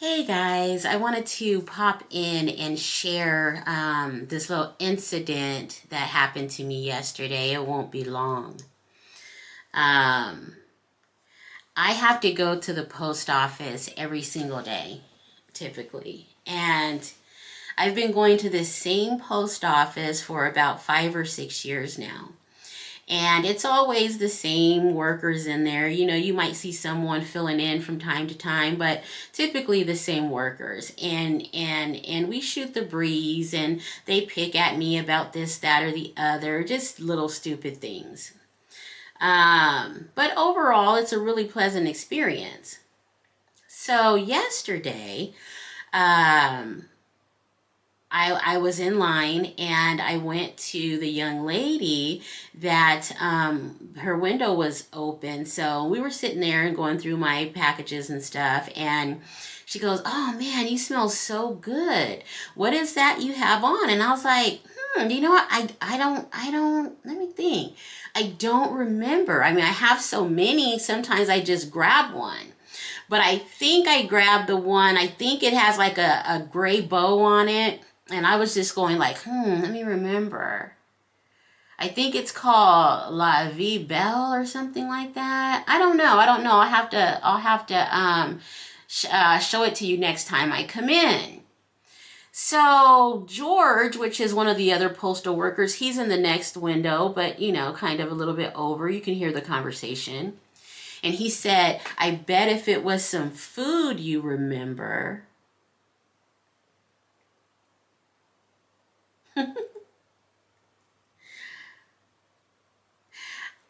Hey guys, I wanted to pop in and share this little incident that happened to me yesterday. It won't be long. Um, I have to go to the post office every single day, typically. And I've been going to this same post office for about 5 or 6 years now. And it's always the same workers in there. You know, you might see someone filling in from time to time, but typically the same workers. And we shoot the breeze and they pick at me about this, that, or the other, just little stupid things. But overall, it's a really pleasant experience. So yesterday, I was in line and I went to the young lady that her window was open. So we were sitting there and going through my packages and stuff. And she goes, "Oh man, you smell so good. What is that you have on?" And I was like, you know what? I don't, let me think. I don't remember. I mean, I have so many, sometimes I just grab one. But I think I grabbed the one, I think it has like a gray bow on it. And I was just going like, let me remember. I think it's called La Vie Belle or something like that. I don't know. I'll have to show it to you next time I come in. So George, which is one of the other postal workers, he's in the next window, but you know, kind of a little bit over. You can hear the conversation. And he said, "I bet if it was some food you remember."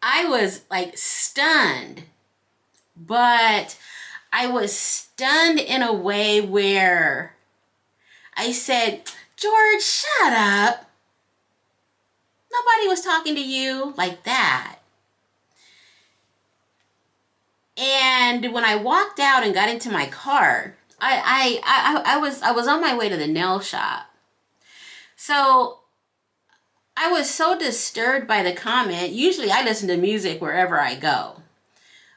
I was like stunned, but I was stunned in a way where I said, "George, shut up. Nobody was talking to you," like that. And when I walked out and got into my car, I was on my way to the nail shop. So I was so disturbed by the comment. Usually I listen to music wherever I go.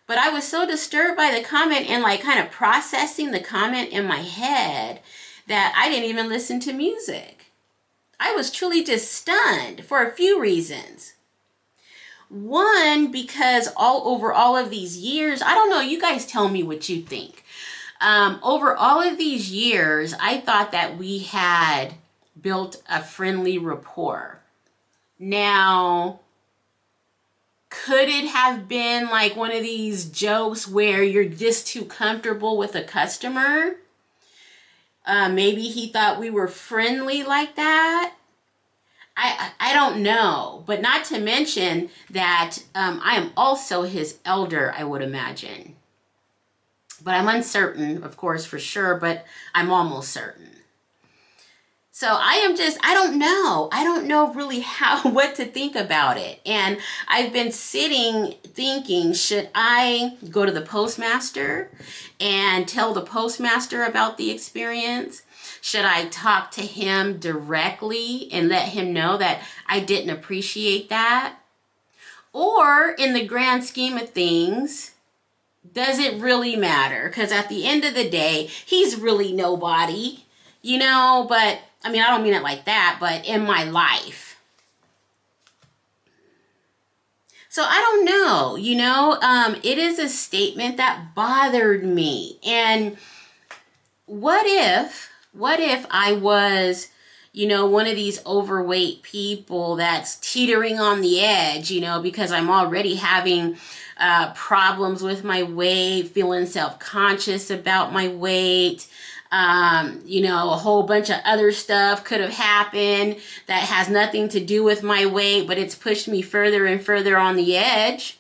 But I was so disturbed by the comment and like kind of processing the comment in my head that I didn't even listen to music. I was truly just stunned for a few reasons. One, because over all of these years, I don't know, you guys tell me what you think. Over all of these years, I thought that we had built a friendly rapport. Now, could it have been like one of these jokes where you're just too comfortable with a customer? Maybe he thought we were friendly like that. I don't know. But not to mention that I am also his elder, I would imagine. But I'm uncertain, of course, for sure, but I'm almost certain. So I don't know. I don't know really what to think about it. And I've been sitting thinking, should I go to the postmaster and tell the postmaster about the experience? Should I talk to him directly and let him know that I didn't appreciate that? Or in the grand scheme of things, does it really matter? Because at the end of the day, he's really nobody, you know, but I mean, I don't mean it like that, but in my life. So I don't know, you know, it is a statement that bothered me. And what if I was, you know, one of these overweight people that's teetering on the edge, you know, because I'm already having problems with my weight, feeling self-conscious about my weight. You know, a whole bunch of other stuff could have happened that has nothing to do with my weight, but it's pushed me further and further on the edge.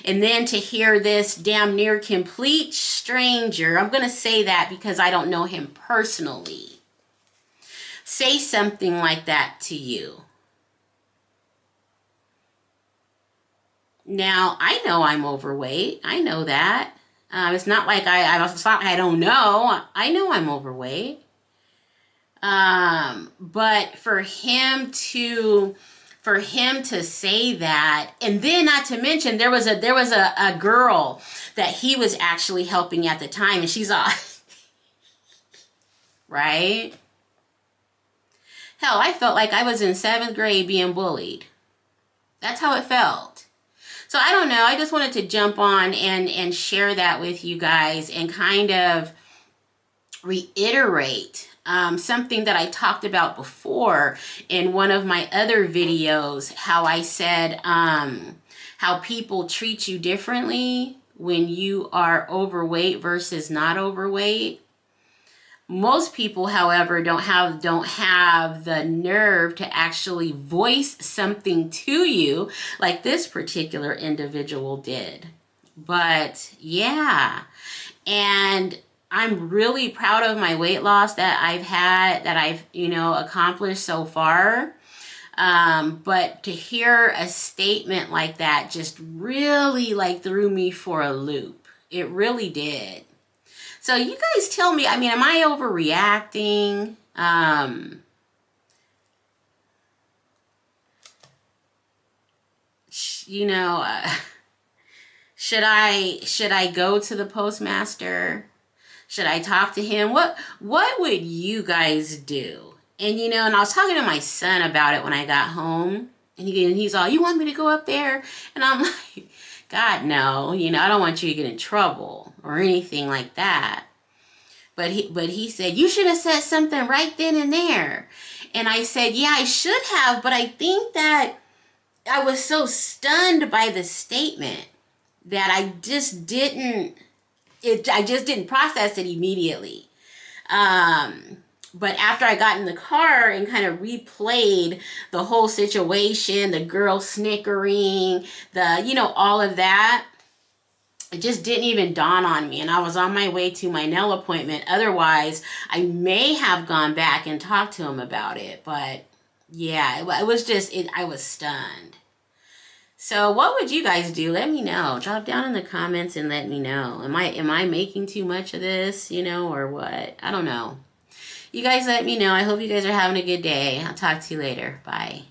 And then to hear this damn near complete stranger, I'm going to say that because I don't know him personally, say something like that to you. Now, I know I'm overweight. I know that. It's not like I don't know. I know I'm overweight. But for him to say that, and then not to mention there was a girl that he was actually helping at the time, and she's all right? Hell, I felt like I was in 7th grade being bullied. That's how it felt. So I don't know. I just wanted to jump on and share that with you guys and kind of reiterate something that I talked about before in one of my other videos, how I said how people treat you differently when you are overweight versus not overweight. Most people, however, don't have the nerve to actually voice something to you like this particular individual did. But yeah, and I'm really proud of my weight loss that I've accomplished so far. But to hear a statement like that just really like threw me for a loop. It really did. So you guys tell me, I mean, am I overreacting? Should I go to the postmaster? Should I talk to him? What would you guys do? And and I was talking to my son about it when I got home, and he's all, "You want me to go up there?" And I'm like, God, no, I don't want you to get in trouble or anything like that. But he said, "You should have said something right then and there." And I said, "Yeah, I should have, but I think that I was so stunned by the statement that I just didn't process it immediately." But after I got in the car and kind of replayed the whole situation, the girl snickering, all of that, it just didn't even dawn on me. And I was on my way to my nail appointment. Otherwise, I may have gone back and talked to him about it. But yeah, it was just, I was stunned. So what would you guys do? Let me know. Drop down in the comments and let me know. Am I making too much of this, or what? I don't know. You guys let me know. I hope you guys are having a good day. I'll talk to you later. Bye.